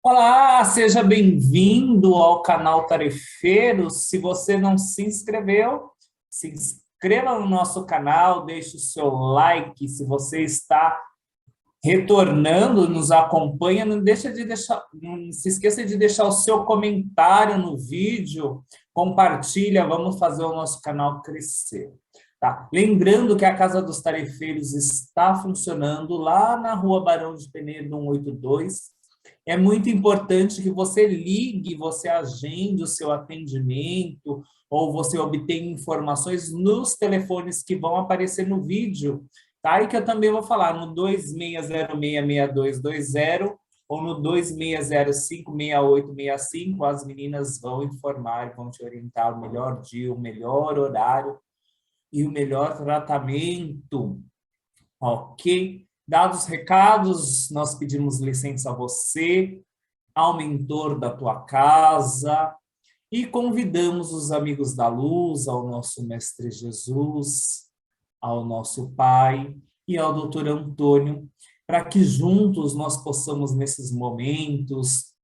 Olá, seja bem-vindo ao canal Tarefeiro. Se você não se inscreveu, se inscreva no nosso canal, deixe o seu like. Se você está retornando, nos acompanha, não se esqueça de deixar o seu comentário no vídeo, compartilha, vamos fazer o nosso canal crescer. Tá? Lembrando que a Casa dos Tarefeiros está funcionando lá na Rua Barão de Penedo 182. É muito importante que você ligue, você agende o seu atendimento, ou você obtenha informações nos telefones que vão aparecer no vídeo, tá? E que eu também vou falar no 2606-6220 ou no 2605-6865, as meninas vão informar, vão te orientar o melhor dia, o melhor horário e o melhor tratamento, ok? Dados os recados, nós pedimos licença a você, ao mentor da tua casa, e convidamos os amigos da luz, ao nosso Mestre Jesus, ao nosso Pai e ao Doutor Antônio, para que juntos nós possamos, nesses momentos,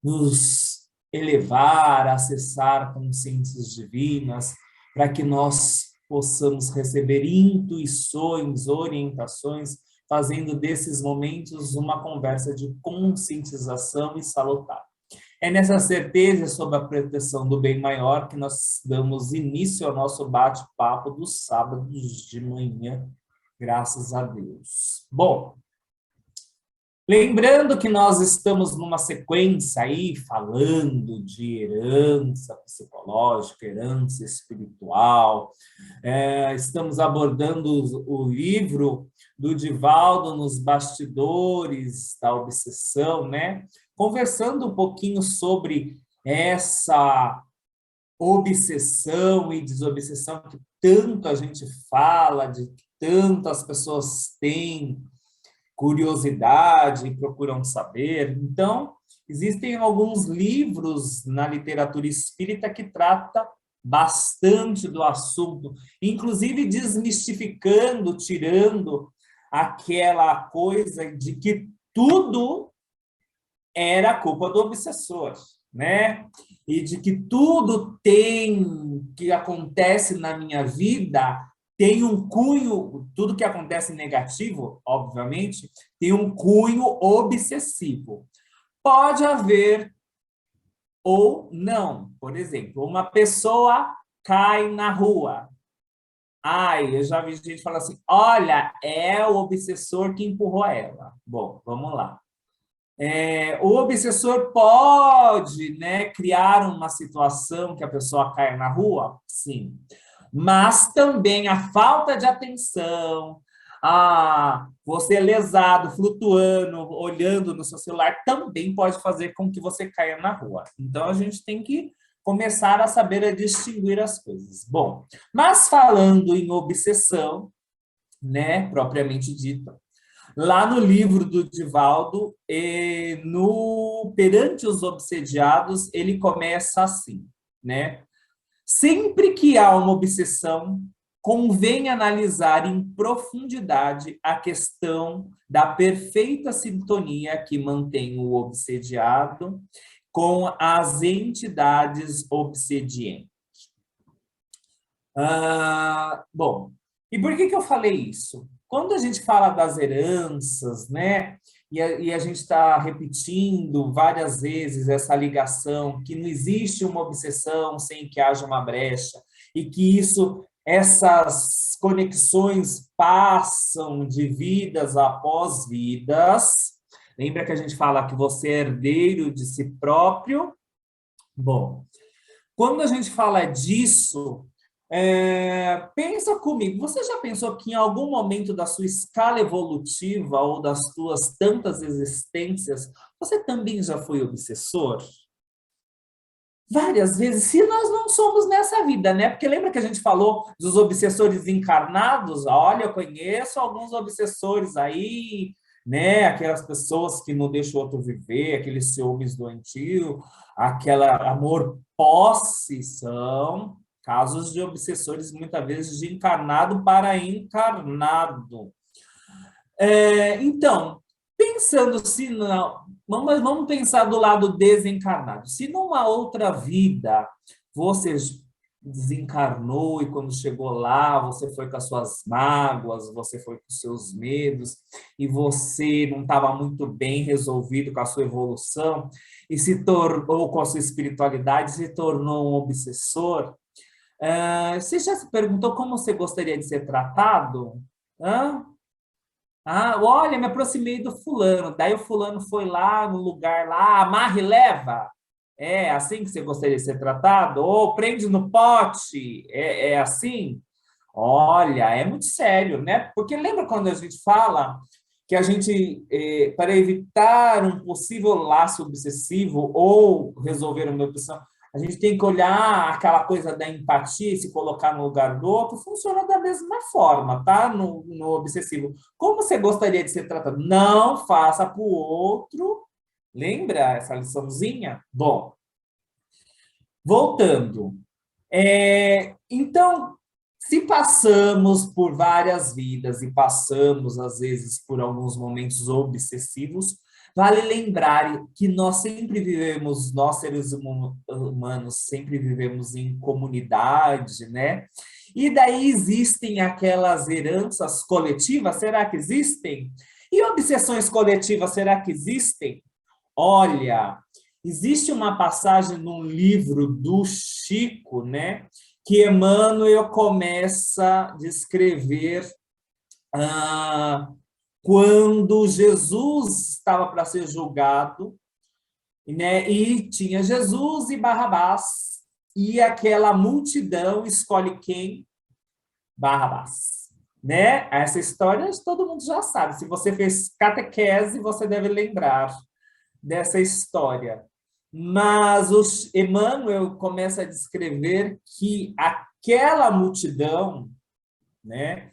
nos elevar, acessar consciências divinas, para que nós possamos receber intuições, orientações, fazendo desses momentos uma conversa de conscientização e salutar. É nessa certeza sobre a proteção do bem maior que nós damos início ao nosso bate-papo dos sábados de manhã, graças a Deus. Bom, lembrando que nós estamos numa sequência aí falando de herança psicológica, herança espiritual. Estamos abordando o livro do Divaldo nos bastidores da obsessão, né? Conversando um pouquinho sobre essa obsessão e desobsessão que tanto a gente fala, de que tantas pessoas têm curiosidade e procuram saber. Então, existem alguns livros na literatura espírita que trata bastante do assunto, inclusive desmistificando, tirando aquela coisa de que tudo era culpa do obsessor, né? E de que tudo que acontece na minha vida tem um cunho, tudo que acontece negativo, obviamente, tem um cunho obsessivo. Pode haver ou não. Por exemplo, uma pessoa cai na rua. Ai, eu já vi gente falar assim, olha, é o obsessor que empurrou ela. Bom, vamos lá. O obsessor pode, né, criar uma situação que a pessoa caia na rua? Sim. Mas também a falta de atenção, você lesado, flutuando, olhando no seu celular, também pode fazer com que você caia na rua. Então, a gente tem que começar a saber a distinguir as coisas. Bom, mas falando em obsessão, né, propriamente dita, lá no livro do Divaldo, no Perante os Obsediados, ele começa assim, né? Sempre que há uma obsessão, convém analisar em profundidade a questão da perfeita sintonia que mantém o obsediado com as entidades obsedientes. Bom, e por que eu falei isso? Quando a gente fala das heranças, né, e a gente está repetindo várias vezes essa ligação, que não existe uma obsessão sem que haja uma brecha, e que essas conexões passam de vidas após vidas. Lembra que a gente fala que você é herdeiro de si próprio? Bom, quando a gente fala disso, pensa comigo, você já pensou que em algum momento da sua escala evolutiva ou das suas tantas existências, você também já foi obsessor? Várias vezes, se nós não somos nessa vida, né? Porque lembra que a gente falou dos obsessores encarnados? Olha, eu conheço alguns obsessores aí, né? Aquelas pessoas que não deixam o outro viver, aqueles ciúmes doentio, aquela amor posse, são casos de obsessores, muitas vezes, de encarnado para encarnado. Então, Pensando se não, vamos pensar do lado desencarnado. Se numa outra vida você desencarnou e quando chegou lá, você foi com as suas mágoas, você foi com os seus medos e você não estava muito bem resolvido com a sua evolução e se tornou com a sua espiritualidade, se tornou um obsessor. Você já se perguntou como você gostaria de ser tratado? Hã? Ah, olha, me aproximei do fulano. Daí o fulano foi lá no lugar lá, amarra e leva. É assim que você gostaria de ser tratado? Ou prende no pote? É assim? Olha, é muito sério, né? Porque lembra quando a gente fala que a gente, para evitar um possível laço obsessivo ou resolver uma obsessão, a gente tem que olhar aquela coisa da empatia e se colocar no lugar do outro, funciona da mesma forma, tá? No obsessivo. Como você gostaria de ser tratado? Não faça para o outro. Lembra essa liçãozinha? Bom, voltando. Então, se passamos por várias vidas e passamos, às vezes, por alguns momentos obsessivos, vale lembrar que nós sempre vivemos, nós seres humanos, sempre vivemos em comunidade, né? E daí existem aquelas heranças coletivas, será que existem? E obsessões coletivas, será que existem? Olha, existe uma passagem num livro do Chico, né, que Emmanuel começa a descrever quando Jesus estava para ser julgado, né, e tinha Jesus e Barrabás, e aquela multidão escolhe quem? Barrabás. Né? Essa história todo mundo já sabe. Se você fez catequese, você deve lembrar dessa história. Mas o Emmanuel começa a descrever que aquela multidão, né,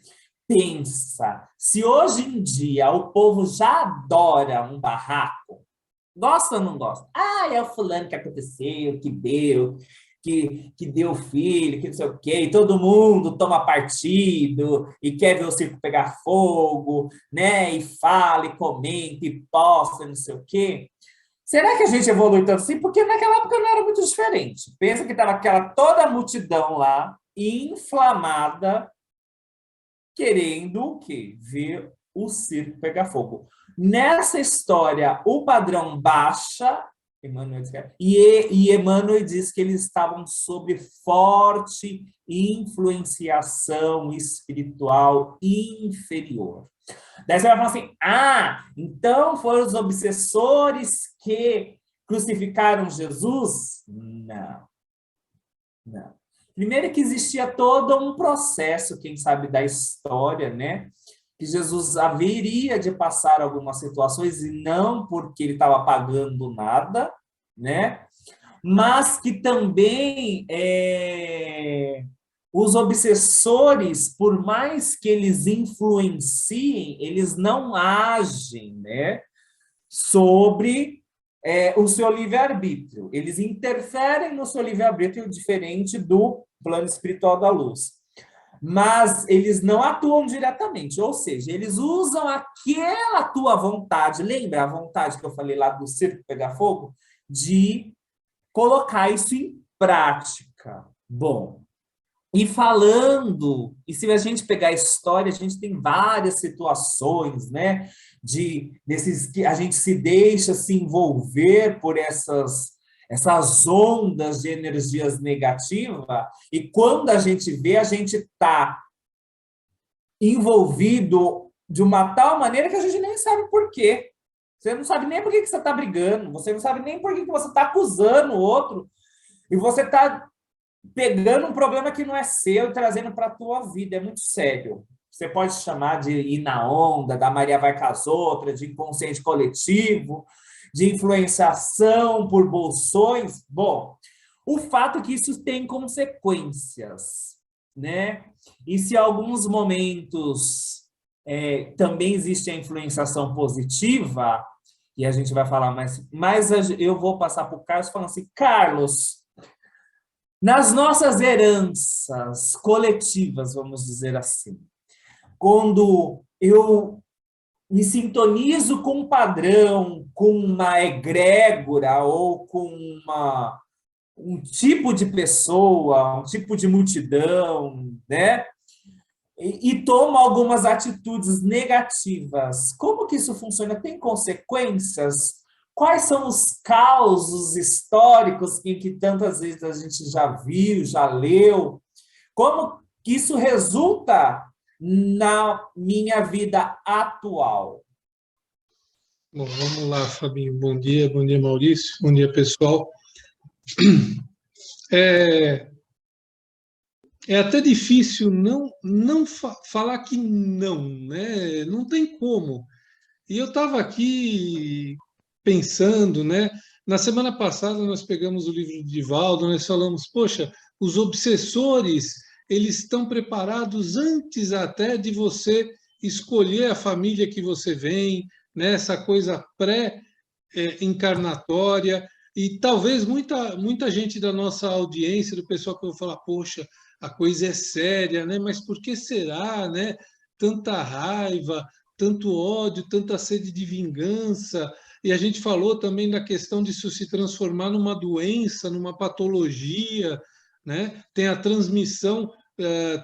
pensa, se hoje em dia o povo já adora um barraco, gosta ou não gosta? Ah, é o fulano que aconteceu, que deu filho, que não sei o quê, e todo mundo toma partido e quer ver o circo pegar fogo, né? E fala, e comenta, e posta, não sei o quê. Será que a gente evolui tanto assim? Porque naquela época não era muito diferente. Pensa que estava aquela toda a multidão lá, inflamada, querendo o quê? Ver o circo pegar fogo. Nessa história, o padrão baixa, e Emmanuel diz que eles estavam sob forte influenciação espiritual inferior. Daí você vai falar assim: então foram os obsessores que crucificaram Jesus? Não, não. Primeiro que existia todo um processo, quem sabe, da história, né? Que Jesus haveria de passar algumas situações, e não porque ele estava pagando nada, né? Mas que também os obsessores, por mais que eles influenciem, eles não agem, né, sobre o seu livre-arbítrio. Eles interferem no seu livre-arbítrio, diferente do plano espiritual da luz. Mas eles não atuam diretamente, ou seja, eles usam aquela tua vontade, lembra a vontade que eu falei lá do circo pegar fogo? De colocar isso em prática. Bom, e falando, e se a gente pegar a história, a gente tem várias situações, né, desses que a gente se deixa se envolver por essas ondas de energias negativas, e quando a gente vê, a gente está envolvido de uma tal maneira que a gente nem sabe por quê. Você não sabe nem por que você está brigando, você não sabe nem por que você está acusando o outro, e você está pegando um problema que não é seu e trazendo para a tua vida. É muito sério. Você pode chamar de ir na onda, da Maria vai com as outras, de inconsciente coletivo, de influenciação por bolsões. Bom, o fato é que isso tem consequências, né? E se em alguns momentos também existe a influenciação positiva, e a gente vai falar mais, mas eu vou passar para o Carlos falando assim: Carlos, nas nossas heranças coletivas, vamos dizer assim, quando eu me sintonizo com um padrão, com uma egrégora ou com um tipo de pessoa, um tipo de multidão, né? E tomo algumas atitudes negativas. Como que isso funciona? Tem consequências? Quais são os causos históricos em que tantas vezes a gente já viu, já leu? Como que isso resulta na minha vida atual? Bom, vamos lá, Fabinho. Bom dia, Maurício, bom dia, pessoal. É, é até difícil não falar que não, né? Não tem como. E eu estava aqui pensando, né? Na semana passada nós pegamos o livro de Divaldo, nós falamos, poxa, os obsessores, eles estão preparados antes até de você escolher a família que você vem, né? Essa coisa pré-encarnatória. E talvez muita gente da nossa audiência, do pessoal que eu vou falar, poxa, a coisa é séria, né? Mas por que será, né? Tanta raiva, tanto ódio, tanta sede de vingança. E a gente falou também da questão de isso se transformar numa doença, numa patologia, né? Tem a transmissão,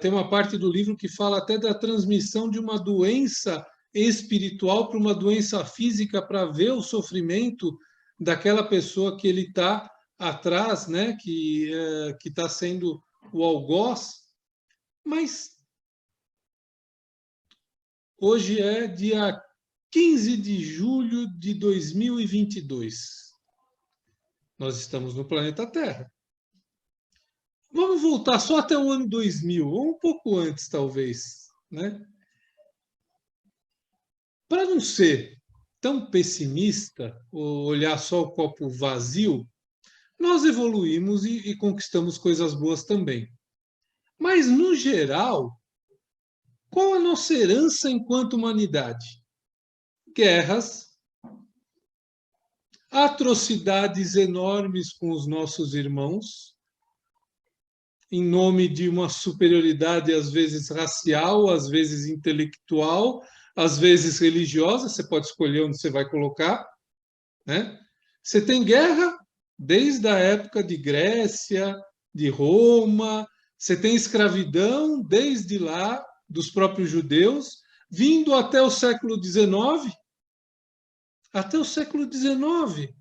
tem uma parte do livro que fala até da transmissão de uma doença espiritual para uma doença física, para ver o sofrimento daquela pessoa que ele está atrás, né? Que está sendo o algoz. Mas hoje é dia 15 de julho de 2022. Nós estamos no planeta Terra. Vamos voltar só até o ano 2000, ou um pouco antes, talvez, né? Para não ser tão pessimista, ou olhar só o copo vazio, nós evoluímos e conquistamos coisas boas também. Mas, no geral, qual a nossa herança enquanto humanidade? Guerras, atrocidades enormes com os nossos irmãos, em nome de uma superioridade, às vezes racial, às vezes intelectual, às vezes religiosa, você pode escolher onde você vai colocar, né? Você tem guerra desde a época de Grécia, de Roma, você tem escravidão desde lá, dos próprios judeus, vindo até o século XIX. Até o século XIX,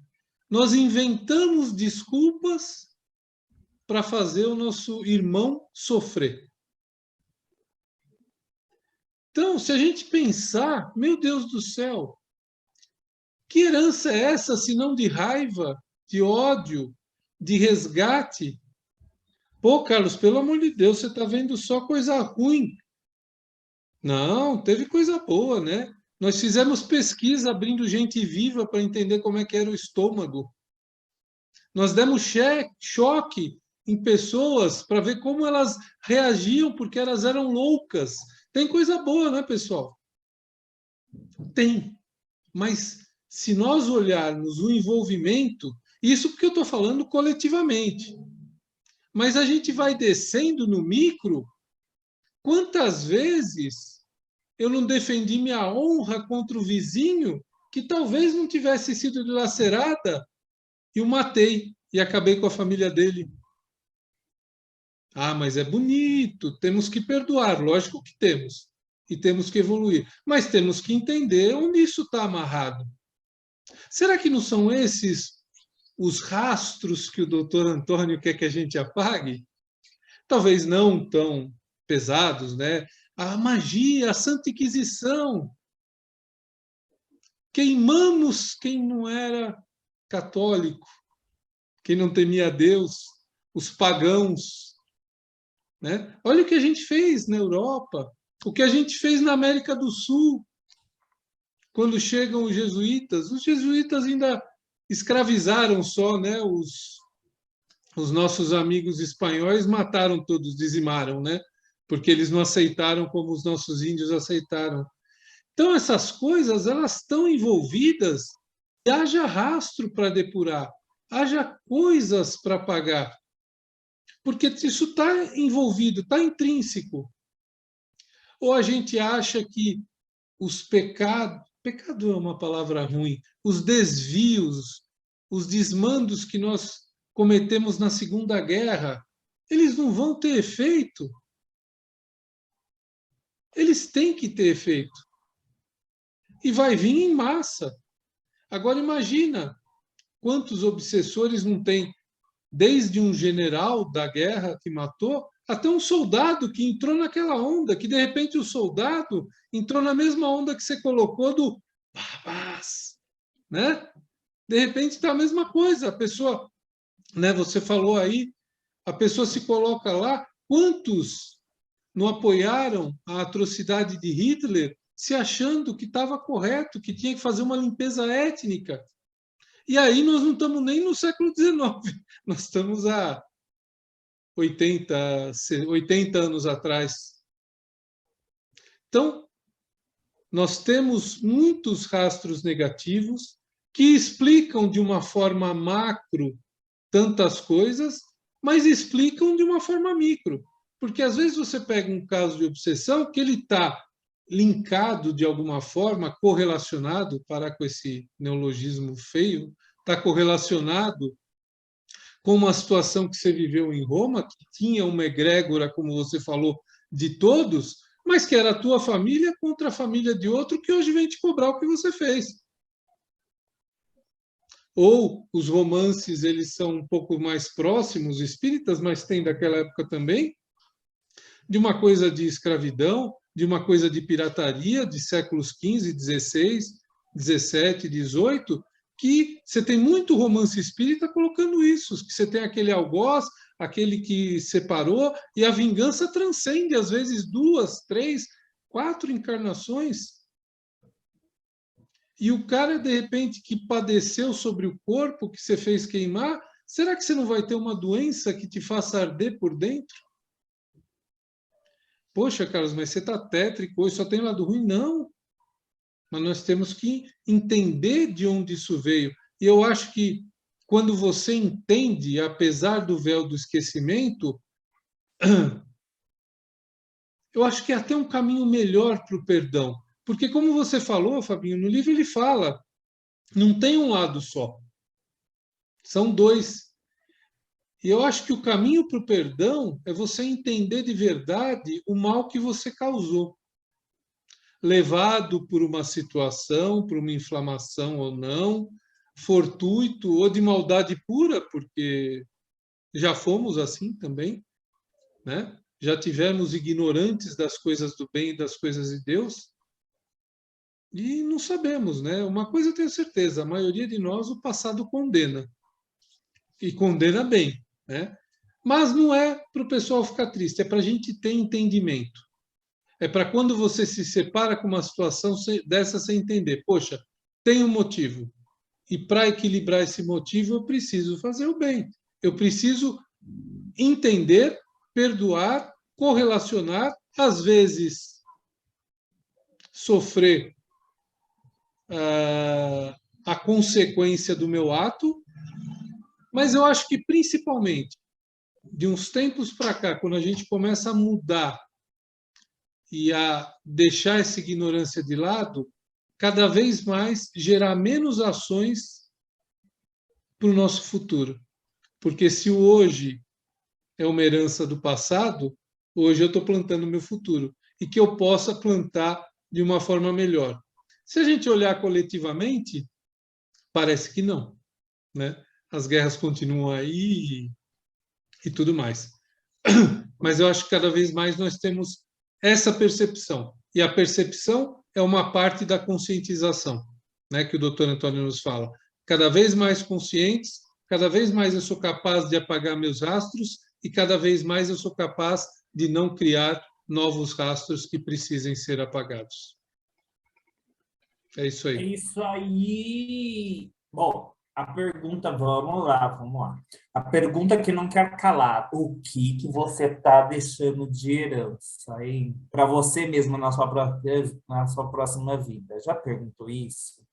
nós inventamos desculpas para fazer o nosso irmão sofrer. Então, se a gente pensar, meu Deus do céu, que herança é essa, se não de raiva, de ódio, de resgate? Pô, Carlos, pelo amor de Deus, você está vendo só coisa ruim. Não, teve coisa boa, né? Nós fizemos pesquisa abrindo gente viva para entender como é que era o estômago. Nós demos choque em pessoas para ver como elas reagiam, porque elas eram loucas. Tem coisa boa, né, pessoal? Tem. Mas se nós olharmos o envolvimento, isso porque eu estou falando coletivamente, mas a gente vai descendo no micro, quantas vezes eu não defendi minha honra contra o vizinho que talvez não tivesse sido dilacerada e o matei e acabei com a família dele. Ah, mas é bonito, temos que perdoar, lógico que temos, e temos que evoluir, mas temos que entender onde isso está amarrado. Será que não são esses os rastros que o doutor Antônio quer que a gente apague? Talvez não tão pesados, né? A magia, a Santa Inquisição. Queimamos quem não era católico, quem não temia Deus, os pagãos, né? Olha o que a gente fez na Europa, o que a gente fez na América do Sul, quando chegam os jesuítas ainda escravizaram só, né? Os nossos amigos espanhóis mataram todos, dizimaram, né? Porque eles não aceitaram como os nossos índios aceitaram. Então, essas coisas, elas estão envolvidas e haja rastro para depurar, haja coisas para pagar. Porque isso está envolvido, está intrínseco. Ou a gente acha que os pecados pecado é uma palavra ruim, os desvios, os desmandos que nós cometemos na Segunda Guerra, eles não vão ter efeito. Eles têm que ter efeito. E vai vir em massa. Agora imagina quantos obsessores não tem, desde um general da guerra que matou, até um soldado que entrou naquela onda, que de repente o soldado entrou na mesma onda que você colocou do Barrabás, né? De repente está a mesma coisa. A pessoa, né, você falou aí, a pessoa se coloca lá. Quantos não apoiaram a atrocidade de Hitler se achando que estava correto, que tinha que fazer uma limpeza étnica? E aí nós não estamos nem no século XIX, nós estamos há 80 anos atrás. Então, nós temos muitos rastros negativos que explicam de uma forma macro tantas coisas, mas explicam de uma forma micro. Porque às vezes você pega um caso de obsessão que ele está linkado de alguma forma, correlacionado, parar com esse neologismo feio, está correlacionado com uma situação que você viveu em Roma, que tinha uma egrégora, como você falou, de todos, mas que era a tua família contra a família de outro que hoje vem te cobrar o que você fez. Ou os romances, eles são um pouco mais próximos, espíritas, mas tem daquela época também, de uma coisa de escravidão, de uma coisa de pirataria, de séculos XV, XVI, XVII, XVIII, que você tem muito romance espírita colocando isso, que você tem aquele algoz, aquele que separou, e a vingança transcende, às vezes, 2, 3, 4 encarnações. E o cara, de repente, que padeceu sobre o corpo, que você fez queimar, será que você não vai ter uma doença que te faça arder por dentro? Poxa, Carlos, mas você está tétrico, hoje só tem lado ruim? Não. Mas nós temos que entender de onde isso veio. E eu acho que quando você entende, apesar do véu do esquecimento, eu acho que é até um caminho melhor para o perdão. Porque, como você falou, Fabinho, no livro ele fala, não tem um lado só. São dois. E eu acho que o caminho para o perdão é você entender de verdade o mal que você causou. Levado por uma situação, por uma inflamação ou não, fortuito ou de maldade pura, porque já fomos assim também, né? Já tivemos ignorantes das coisas do bem e das coisas de Deus, e não sabemos, né? Uma coisa eu tenho certeza, a maioria de nós o passado condena, e condena bem, né? Mas não é para o pessoal ficar triste, é para a gente ter entendimento. É para quando você se separa com uma situação dessa sem entender. Poxa, tem um motivo. E para equilibrar esse motivo, eu preciso fazer o bem. Eu preciso entender, perdoar, correlacionar, às vezes sofrer a consequência do meu ato, mas eu acho que principalmente de uns tempos para cá, quando a gente começa a mudar e a deixar essa ignorância de lado, cada vez mais gerar menos ações para o nosso futuro. Porque se o hoje é uma herança do passado, hoje eu estou plantando o meu futuro. E que eu possa plantar de uma forma melhor. Se a gente olhar coletivamente, parece que não, né? As guerras continuam aí e tudo mais. Mas eu acho que cada vez mais nós temos essa percepção. E a percepção é uma parte da conscientização, né, que o doutor Antônio nos fala. Cada vez mais conscientes, cada vez mais eu sou capaz de apagar meus rastros e cada vez mais eu sou capaz de não criar novos rastros que precisem ser apagados. É isso É aí. isso aí. Bom, a pergunta, vamos lá, vamos lá. A pergunta que não quer calar, o que você está deixando de herança para você mesmo na sua próxima vida? Já perguntou isso?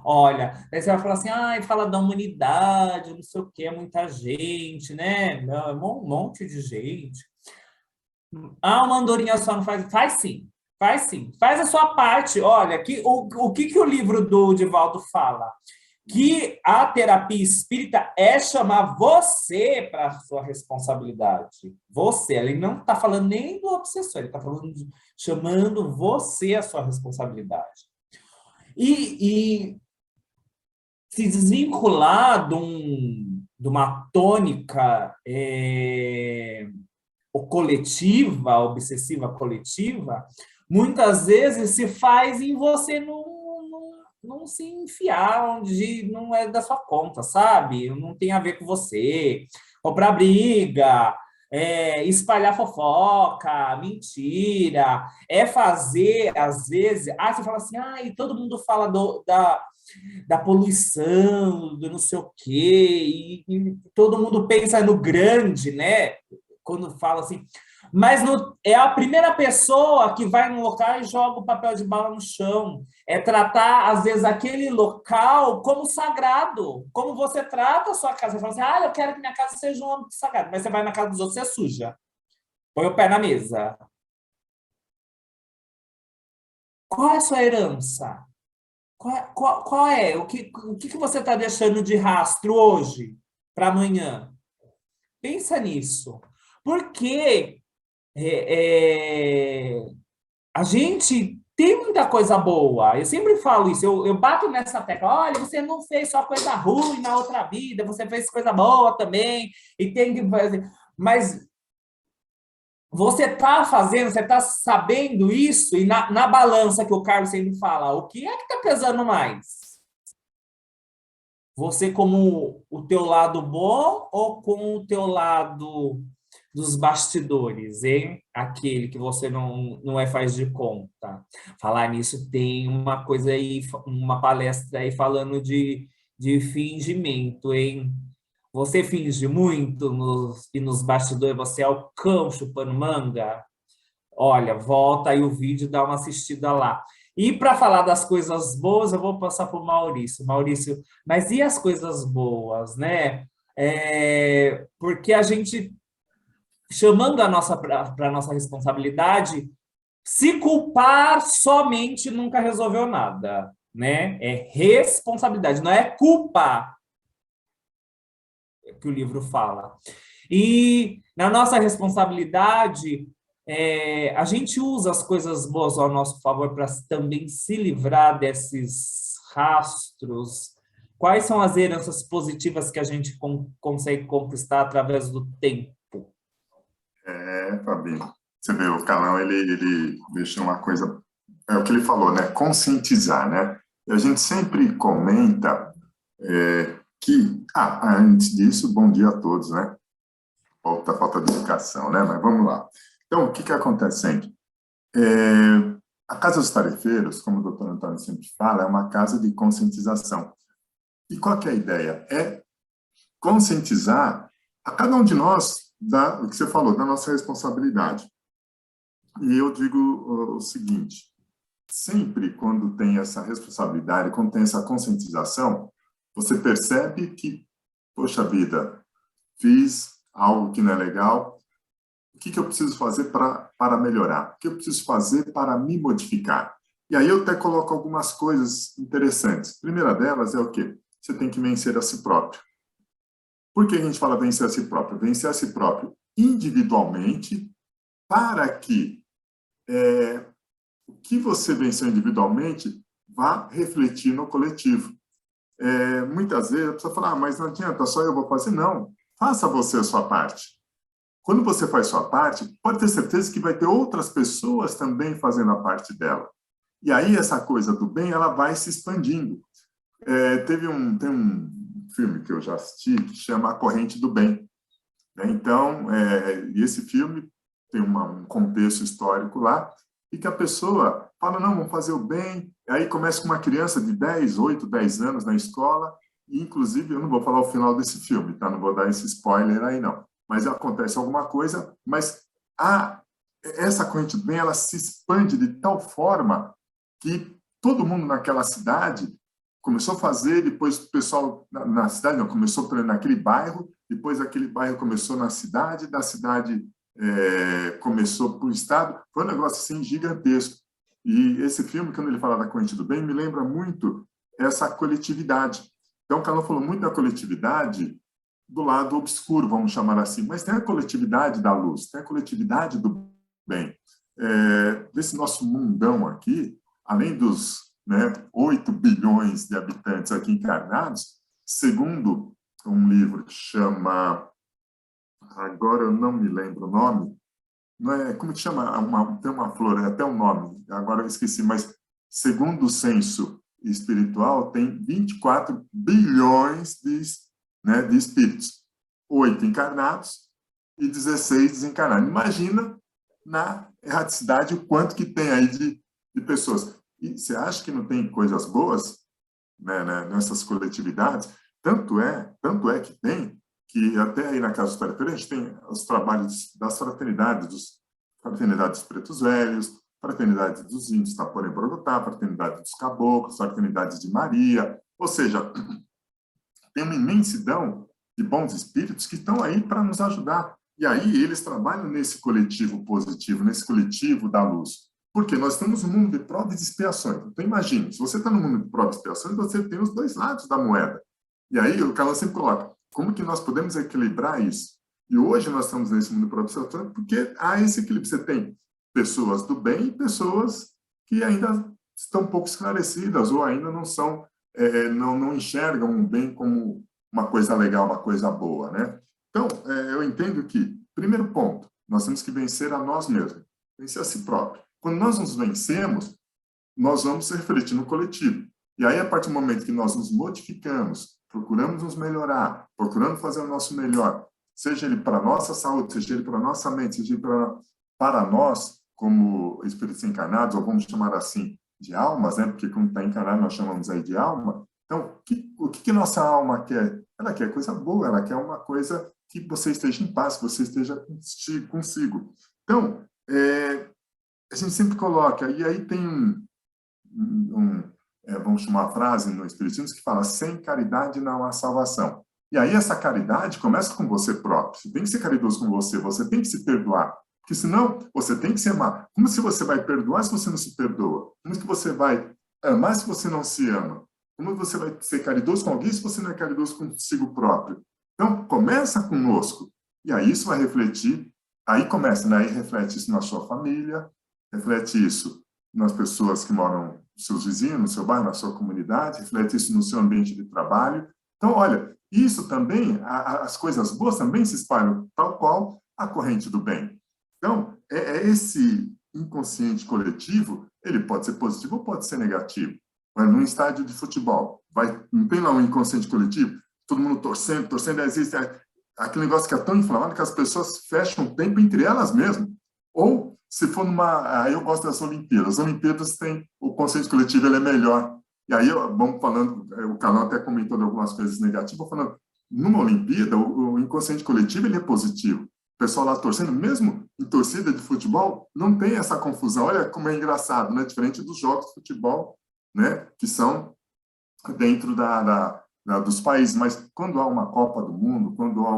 Olha, aí você vai falar assim, fala da humanidade, não sei o que, é muita gente, né? Um monte de gente. Uma andorinha só não faz? Faz sim. Faz sim. Faz a sua parte. Olha, o que o livro do Divaldo fala? Que a terapia espírita é chamar você para a sua responsabilidade. Você. Ele não está falando nem do obsessor, ele está falando chamando você à sua responsabilidade. E se desvincular de uma tônica coletiva, obsessiva coletiva, muitas vezes se faz em você não se enfiar onde não é da sua conta, sabe? Não tem a ver com você. Comprar briga, espalhar fofoca, mentira, fazer, às vezes... você fala assim, e todo mundo fala da poluição, do não sei o quê, e todo mundo pensa no grande, né? Quando fala assim, mas é a primeira pessoa que vai no local e joga o papel de bala no chão. É tratar, às vezes, aquele local como sagrado, como você trata a sua casa. Você fala assim, eu quero que minha casa seja um âmbito sagrado, mas você vai na casa dos outros, você suja. Põe o pé na mesa. Qual é a sua herança? Qual é? O que você está deixando de rastro hoje para amanhã? Pensa nisso. Porque a gente tem muita coisa boa. Eu sempre falo isso, eu bato nessa tecla. Olha, você não fez só coisa ruim na outra vida, você fez coisa boa também, e tem que fazer. Mas você está fazendo, você está sabendo isso, e na balança que o Carlos sempre fala, o que é que está pesando mais? Você como o teu lado bom ou com o teu lado dos bastidores, hein? Aquele que você não faz de conta. Falar nisso, tem uma coisa aí, uma palestra aí falando de fingimento, hein? Você finge muito e nos bastidores você é o cão chupando manga? Olha, volta aí o vídeo, dá uma assistida lá. E para falar das coisas boas, eu vou passar para o Maurício. Maurício, mas e as coisas boas, né? Porque a gente, chamando para a nossa responsabilidade, se culpar somente nunca resolveu nada, né? É responsabilidade, não é culpa que o livro fala. E na nossa responsabilidade, a gente usa as coisas boas ao nosso favor para também se livrar desses rastros. Quais são as heranças positivas que a gente consegue conquistar através do tempo? Fabinho, você vê, o Calão, ele deixa uma coisa, é o que ele falou, né? Conscientizar, né? E a gente sempre comenta que, antes disso, bom dia a todos, né? Falta de educação, né? Mas vamos lá. Então, o que acontece sempre? A Casa dos Tarefeiros, como o doutor Antônio sempre fala, é uma casa de conscientização. E qual que é a ideia? É conscientizar a cada um de nós o que você falou, da nossa responsabilidade. E eu digo o seguinte, sempre quando tem essa responsabilidade, quando tem essa conscientização, você percebe que, poxa vida, fiz algo que não é legal, o que eu preciso fazer para melhorar? O que eu preciso fazer para me modificar? E aí eu até coloco algumas coisas interessantes. A primeira delas é o quê? Você tem que vencer a si próprio. Por que a gente fala vencer a si próprio? Vencer a si próprio individualmente, para que o que você venceu individualmente vá refletir no coletivo. Muitas vezes a pessoa fala, mas não adianta, só eu vou fazer. Não, faça você a sua parte. Quando você faz sua parte, pode ter certeza que vai ter outras pessoas também fazendo a parte dela. E aí essa coisa do bem, ela vai se expandindo. Tem um filme que eu já assisti que chama A Corrente do Bem. Então, esse filme tem um contexto histórico lá, e que a pessoa fala, não, vamos fazer o bem. E aí começa com uma criança de 8, 10 anos na escola, e inclusive, eu não vou falar o final desse filme, tá? Não vou dar esse spoiler aí, não. Mas acontece alguma coisa, mas essa corrente do bem, ela se expande de tal forma que todo mundo naquela cidade começou a fazer, depois o pessoal na cidade, não, começou naquele bairro, depois aquele bairro começou na cidade, da cidade começou para o estado, foi um negócio assim gigantesco. E esse filme, quando ele fala da corrente do bem, me lembra muito essa coletividade. Então, o Calão falou muito da coletividade do lado obscuro, vamos chamar assim, mas tem a coletividade da luz, tem a coletividade do bem. Desse nosso mundão aqui, além dos, né, 8 bilhões de habitantes aqui encarnados, segundo um livro que chama, agora eu não me lembro o nome, não é, como que chama? Tem uma flor, é até o nome, agora eu esqueci, mas segundo o censo espiritual, tem 24 bilhões né, de espíritos, 8 encarnados e 16 desencarnados. Imagina na erraticidade o quanto que tem aí de pessoas. E você acha que não tem coisas boas, né, nessas coletividades? Tanto é que tem, que até aí na Casa dos Periferia a gente tem os trabalhos das fraternidades dos pretos velhos, fraternidade dos índios Taporém Borogotá, fraternidade dos caboclos, fraternidade de Maria, ou seja, tem uma imensidão de bons espíritos que estão aí para nos ajudar. E aí eles trabalham nesse coletivo positivo, nesse coletivo da luz. Porque nós estamos no mundo de provas e de expiações. Então, imagine, se você está no mundo de provas e expiações, você tem os dois lados da moeda. E aí o Calão sempre coloca, como que nós podemos equilibrar isso? E hoje nós estamos nesse mundo de provas e expiações porque há esse equilíbrio. Você tem pessoas do bem e pessoas que ainda estão pouco esclarecidas ou ainda não são, não enxergam o bem como uma coisa legal, uma coisa boa, né? Então, eu entendo que, primeiro ponto, nós temos que vencer a nós mesmos, vencer a si próprio. Quando nós nos vencemos, nós vamos refletir no coletivo. E aí, a partir do momento que nós nos modificamos, procuramos nos melhorar, procuramos fazer o nosso melhor, seja ele para a nossa saúde, seja ele para a nossa mente, seja ele para nós, como espíritos encarnados, ou vamos chamar assim, de almas, né? Porque como está encarnado, nós chamamos aí de alma. Então, o que nossa alma quer? Ela quer coisa boa, ela quer uma coisa que você esteja em paz, que você esteja consigo. Então, a gente sempre coloca, e aí tem vamos chamar uma frase no Espiritismo que fala, sem caridade não há salvação. E aí essa caridade começa com você próprio, você tem que ser caridoso com você tem que se perdoar, porque senão você tem que se amar. Como se você vai perdoar se você não se perdoa? Como que você vai amar se você não se ama? Como você vai ser caridoso com alguém se você não é caridoso consigo próprio? Então, começa conosco. E aí isso vai refletir, aí começa, né? Aí reflete isso na sua família, reflete isso nas pessoas que moram, nos seus vizinhos, no seu bairro, na sua comunidade, reflete isso no seu ambiente de trabalho. Então, olha, isso também, as coisas boas também se espalham, tal qual a corrente do bem. Então, esse inconsciente coletivo, ele pode ser positivo ou pode ser negativo. Num estádio de futebol, não tem lá um inconsciente coletivo? Todo mundo torcendo, existe aquele negócio que é tão inflamado que as pessoas fecham o tempo entre elas mesmas. Ou, se for eu gosto das Olimpíadas. As Olimpíadas têm o consciente coletivo, ele é melhor. E aí, vamos falando, o canal até comentou de algumas coisas negativas, falando, numa Olimpíada, o inconsciente coletivo, ele é positivo. O pessoal lá torcendo, mesmo em torcida de futebol, não tem essa confusão. Olha como é engraçado, né? Diferente dos jogos de futebol, né? Que são dentro dos países. Mas quando há uma Copa do Mundo, quando há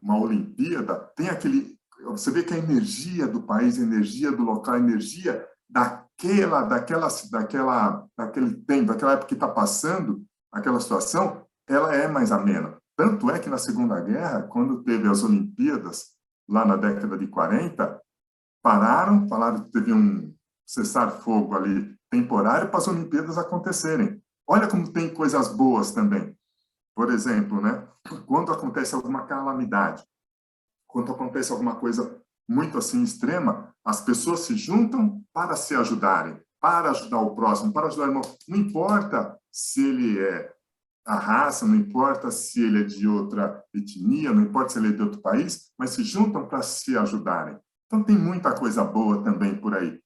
uma Olimpíada, tem aquele... Você vê que a energia do país, a energia do local, a energia daquele tempo, daquela época que está passando, aquela situação, ela é mais amena. Tanto é que na Segunda Guerra, quando teve as Olimpíadas, lá na década de 40, falaram que teve um cessar-fogo ali temporário para as Olimpíadas acontecerem. Olha como tem coisas boas também. Por exemplo, né? Quando acontece alguma calamidade, quando acontece alguma coisa muito assim extrema, as pessoas se juntam para se ajudarem, para ajudar o próximo, para ajudar o irmão. Não importa se ele é a raça, não importa se ele é de outra etnia, não importa se ele é de outro país, mas se juntam para se ajudarem. Então tem muita coisa boa também por aí.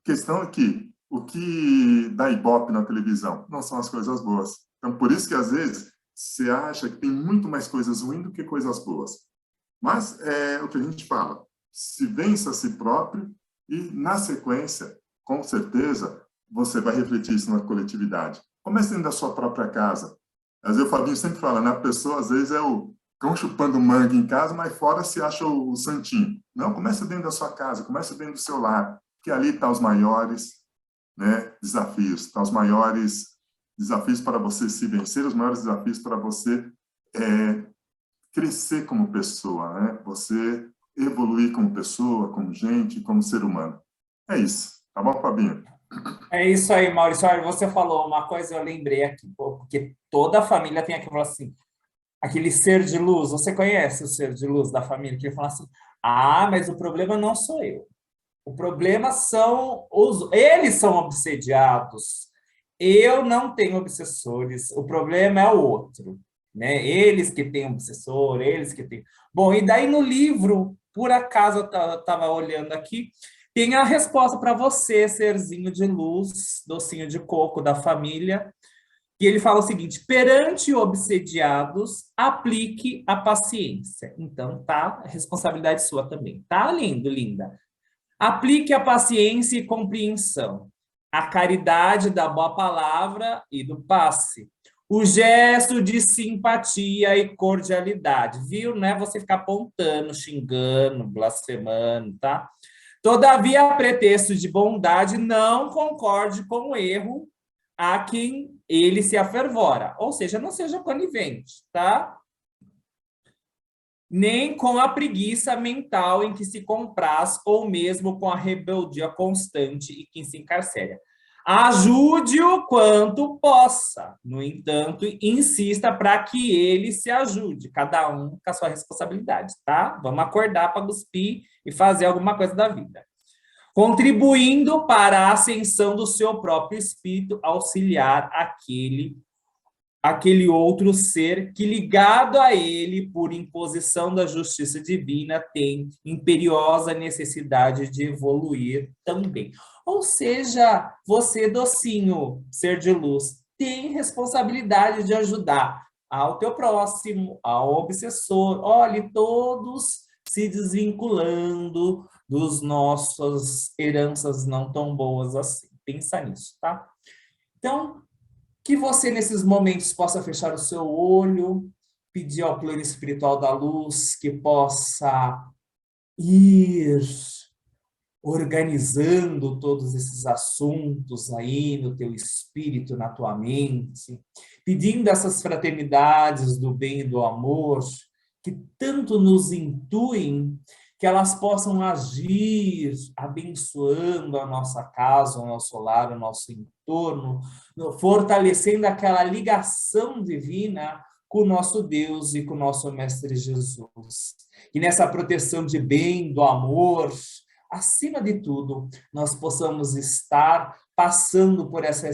Questão que o que dá ibope na televisão não são as coisas boas. Então por isso que às vezes você acha que tem muito mais coisas ruins do que coisas boas. Mas é o que a gente fala, se vença a si próprio e, na sequência, com certeza, você vai refletir isso na coletividade. Comece dentro da sua própria casa. Às vezes o Fabinho sempre fala, né? A pessoa, às vezes, é o cão chupando manga em casa, mas fora se acha o santinho. Não, comece dentro da sua casa, comece dentro do seu lar. porque ali estão os maiores, né, desafios, estão os maiores desafios para você se vencer, os maiores desafios para você crescer como pessoa, né? Você evoluir como pessoa, como gente, como ser humano. É isso, tá bom, Fabinho? É isso aí, Maurício. Olha, você falou uma coisa, eu lembrei aqui, pô, porque toda a família tem aquilo assim, aquele ser de luz. Você conhece o ser de luz da família? Que ele fala assim, ah, mas o problema não sou eu. O problema são eles são obsediados. Eu não tenho obsessores. O problema é o outro, né? Eles que têm obsessor, eles que têm. Bom, e daí no livro, por acaso eu estava olhando aqui, tem a resposta para você, serzinho de luz, docinho de coco da família. E ele fala o seguinte: perante obsediados, aplique a paciência. Então, tá, responsabilidade sua também. Tá lindo, linda. Aplique a paciência e compreensão, a caridade da boa palavra e do passe, o gesto de simpatia e cordialidade, viu? Não é você ficar apontando, xingando, blasfemando, tá? Todavia, a pretexto de bondade, não concorde com o erro a quem ele se afervora, ou seja, não seja conivente, tá? Nem com a preguiça mental em que se compraz, ou mesmo com a rebeldia constante em que se encarcera. Ajude-o quanto possa, no entanto, insista para que ele se ajude, cada um com a sua responsabilidade, tá? Vamos acordar para cuspir e fazer alguma coisa da vida. Contribuindo para a ascensão do seu próprio espírito, auxiliar aquele outro ser que, ligado a ele por imposição da justiça divina, tem imperiosa necessidade de evoluir também. Ou seja, você, docinho, ser de luz, tem responsabilidade de ajudar ao teu próximo, ao obsessor. Olhe, todos se desvinculando dos nossas heranças não tão boas assim. Pensa nisso, tá? Então, que você, nesses momentos, possa fechar o seu olho, pedir ao plano espiritual da luz que possa ir organizando todos esses assuntos aí no teu espírito, na tua mente, pedindo essas fraternidades do bem e do amor, que tanto nos intuem, que elas possam agir abençoando a nossa casa, o nosso lar, o nosso entorno, fortalecendo aquela ligação divina com o nosso Deus e com o nosso Mestre Jesus. E nessa proteção de bem, do amor, acima de tudo, nós possamos estar passando por essa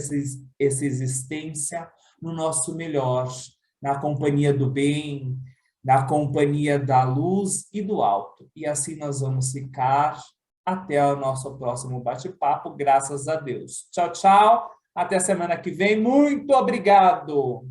existência no nosso melhor, na companhia do bem, na companhia da luz e do alto. E assim nós vamos ficar até o nosso próximo bate-papo, graças a Deus. Tchau, tchau. Até semana que vem. Muito obrigado.